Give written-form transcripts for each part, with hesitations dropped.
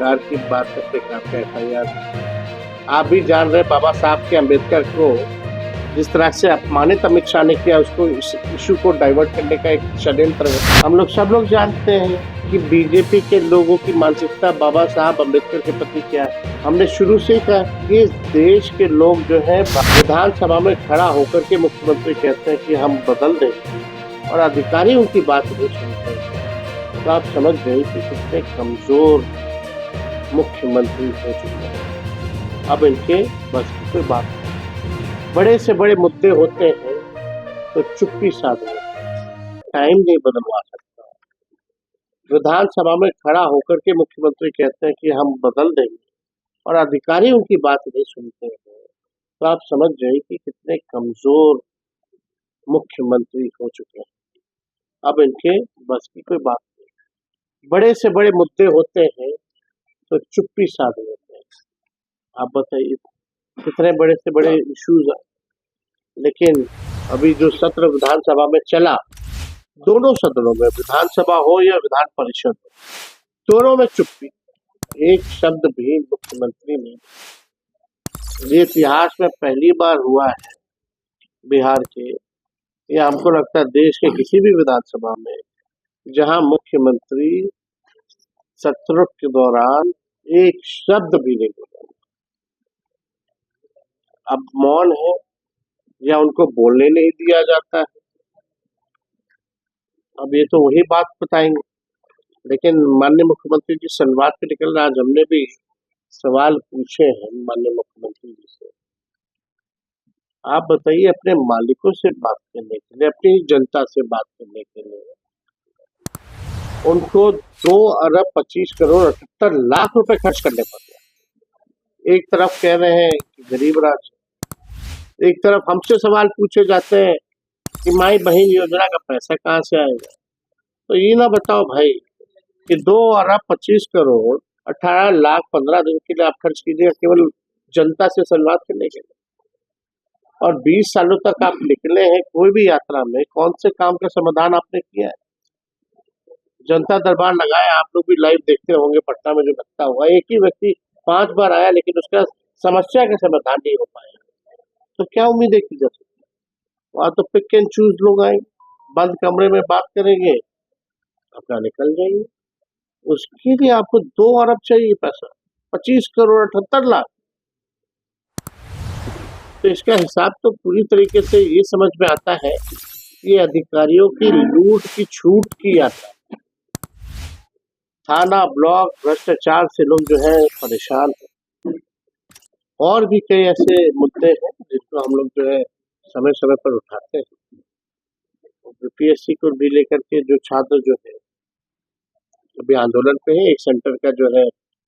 बहिष्कार की बात करते आपका एफआईआर। आप भी जान रहे बाबा साहब के अम्बेडकर को जिस तरह से अपमानित अमित शाह ने किया, उसको इस इशू को डाइवर्ट करने का एक षड्यंत्र है। हम लोग सब लोग जानते हैं कि बीजेपी के लोगों की मानसिकता बाबा साहब अम्बेडकर के प्रति क्या है। हमने शुरू से ही कहा कि इस देश के लोग जो है विधानसभा में खड़ा होकर के मुख्यमंत्री कहते हैं कि हम बदल देंगे और अधिकारी उनकी बात नहीं सुनते। तो आप समझ गए कि कितने कमजोर मुख्यमंत्री हो चुके हैं। अब इनके बस की कोई बात नहीं। बड़े से बड़े मुद्दे होते हैं तो चुप्पी साध लेते, टाइम नहीं बदलवा सकता। विधानसभा में खड़ा होकर के मुख्यमंत्री कहते हैं कि हम बदल देंगे और अधिकारी उनकी बात नहीं सुनते हैं। तो आप समझ जाइए कि कितने कमजोर मुख्यमंत्री हो चुके हैं। अब इनके बस की कोई बात नहीं। बड़े से बड़े मुद्दे होते हैं तो चुप्पी साध लेते हैं। आप बताइए कितने बड़े से बड़े इश्यूज हैं, लेकिन अभी जो सत्र विधानसभा में चला, दोनों सदनों में, विधानसभा हो या विधान परिषद हो, दोनों में चुप्पी, एक शब्द भी मुख्यमंत्री ने। ये इतिहास में पहली बार हुआ है बिहार के, या हमको लगता है देश के किसी भी विधानसभा में, जहां मुख्यमंत्री सत्र के दौरान एक शब्द भी नहीं बोला। अब मौन है या उनको बोलने नहीं दिया जाता है, अब ये तो वही बात बताएंगे। लेकिन माननीय मुख्यमंत्री जी संवाद पे निकल रहा, आज हमने भी सवाल पूछे हैं माननीय मुख्यमंत्री जी से। आप बताइए, अपने मालिकों से बात करने के लिए, अपनी जनता से बात करने के लिए उनको 2 अरब 25 करोड़ 78 लाख रुपए खर्च करने पड़ते हैं। एक तरफ कह रहे हैं कि गरीब राज, एक तरफ हमसे सवाल पूछे जाते हैं कि माई बहन योजना का पैसा कहाँ से आएगा। तो ये ना बताओ भाई कि 2 अरब 25 करोड़ 18 लाख 15 दिन के लिए आप खर्च कीजिएगा केवल जनता से संवाद करने के लिए, और 20 सालों तक आप निकले हैं कोई भी यात्रा में, कौन से काम का समाधान आपने किया है? जनता दरबार लगाया, आप लोग भी लाइव देखते होंगे, पटना में जो घटना हुआ, एक ही व्यक्ति 5 बार आया लेकिन उसका समस्या का समाधान नहीं हो पाया। तो क्या उम्मीदें की जा सकती है? वहां तो पिक एंड चूज लोग आए, बंद कमरे में बात करेंगे, अपना निकल जाएंगे। उसके लिए आपको 2 अरब चाहिए पैसा, 25 करोड़ 78 लाख। तो इसका हिसाब तो पूरी तरीके से ये समझ में आता है कि अधिकारियों की लूट की छूट की यात्रा। थाना ब्लॉक भ्रष्टाचार से लोग जो है परेशान हैं। और भी कई ऐसे मुद्दे हैं जिसको हम लोग जो है समय समय पर उठाते हैं। यूपीएससी को भी लेकर के जो छात्र जो है अभी आंदोलन पे है, एक सेंटर का जो है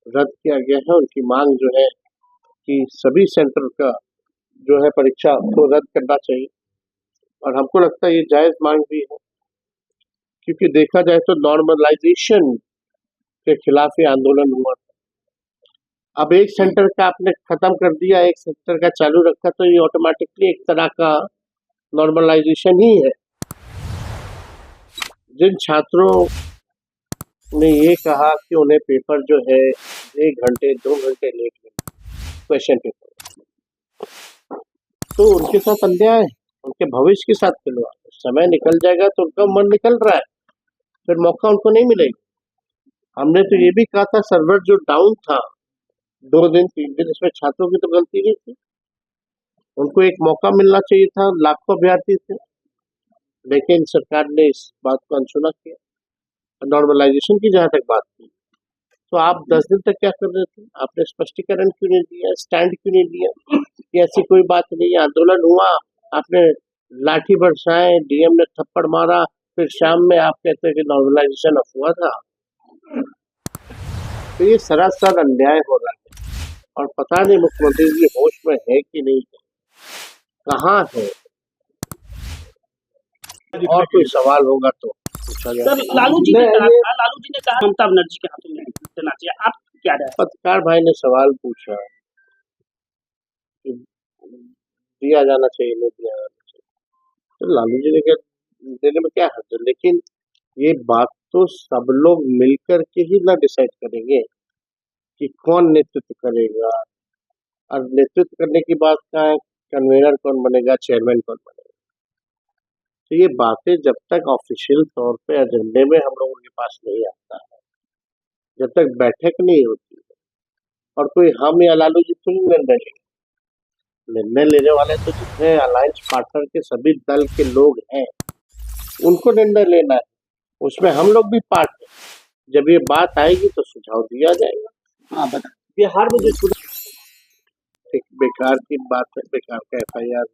रद्द किया गया है। उनकी मांग जो है कि सभी सेंटर का जो है परीक्षा को रद्द करना चाहिए, और हमको लगता है ये जायज मांग भी है, क्योंकि देखा जाए तो नॉर्मलाइजेशन के खिलाफ ये आंदोलन हुआ था। अब एक सेंटर का आपने खत्म कर दिया, एक सेंटर का चालू रखा, तो ये ऑटोमेटिकली एक तरह का नॉर्मलाइजेशन ही है। जिन छात्रों ने ये कहा कि उन्हें पेपर जो है 1 घंटे 2 घंटे लेट मिला क्वेश्चन पेपर, तो उनके साथ अन्याय है, उनके भविष्य के साथ खिलवाड़। समय निकल जाएगा तो उनका मन निकल रहा है, फिर मौका उनको नहीं मिलेगा। हमने तो ये भी कहा था सर्वर जो डाउन था 2 दिन 3 दिन, इसमें छात्रों की तो गलती नहीं थी, उनको एक मौका मिलना चाहिए था, लाखों अभ्यर्थी थे, लेकिन सरकार ने इस बात को अनसुना किया। नॉर्मलाइजेशन की जहां तक बात की, तो आप 10 दिन तक क्या कर रहे थे? आपने स्पष्टीकरण क्यों नहीं दिया, स्टैंड क्यों नहीं दिया कि ऐसी कोई बात नहीं, आंदोलन हुआ, आपने लाठी बरसाए, डीएम ने थप्पड़ मारा, फिर शाम में आप कहते हैं कि नॉर्मलाइजेशन हुआ था। तो ये सरासर अन्याय हो रहा है, और पता नहीं मुख्यमंत्री जी होश में है कि नहीं है, कहाँ है। और कोई सवाल होगा तो पूछा जाए। सर लालू जी ने कहा ममता बनर्जी के हाथों में देना चाहिए, आप क्या राय? पत्रकार भाई ने सवाल पूछा कि दिया जाना चाहिए, नहीं दिया जाना चाहिए, तो लालू जी ने क्या देने में क्या हर्ज है? लेकिन ये बात तो सब लोग मिलकर के ही ना डिसाइड करेंगे। कि कौन नेतृत्व करेगा, और नेतृत्व करने की बात कहाँ है, कन्वीनर कौन बनेगा, चेयरमैन कौन बनेगा। तो ये बातें जब तक ऑफिशियल तौर पे एजेंडे में हम लोगों के पास नहीं आता है, जब तक बैठक नहीं होती है, और कोई हम या लालू जी तो नहीं निर्णय लेने वाले तो जितने अलायंस पार्टनर के सभी दल के लोग हैं उनको निर्णय लेना है, उसमें हम लोग भी पार्ट हैं। जब ये बात आएगी तो सुझाव दिया जाएगा। हाँ बता, बिहार में जो एक बेकार की बात है, बेकार का FIR।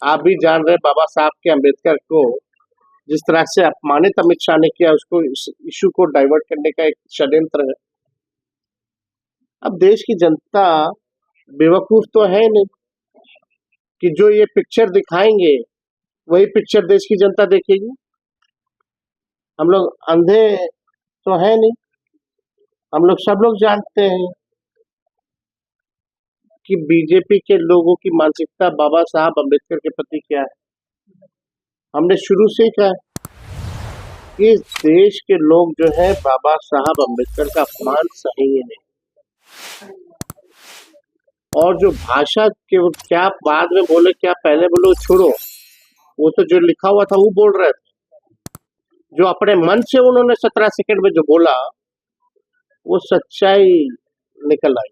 आप भी जान रहे हैं बाबा साहब के अम्बेडकर को जिस तरह से अपमानित अमित शाह ने किया, उसको इस इशू को डाइवर्ट करने का एक षड्यंत्र है। अब देश की जनता बेवकूफ तो है नहीं कि जो ये पिक्चर दिखाएंगे वही पिक्चर देश की जनता देखेगी। हम लोग अंधे तो है नहीं, हम लोग सब लोग जानते हैं कि बीजेपी के लोगों की मानसिकता बाबा साहब अम्बेडकर के प्रति क्या है। हमने शुरू से ही कहा कि इस देश के लोग जो है बाबा साहब अम्बेडकर का अपमान सहेंगे नहीं। और जो भाषा के वो क्या बाद में बोले क्या पहले बोलो छोड़ो, वो तो जो लिखा हुआ था वो बोल रहे थे। जो अपने मन से उन्होंने 17 सेकंड में जो बोला वो सच्चाई निकल आई।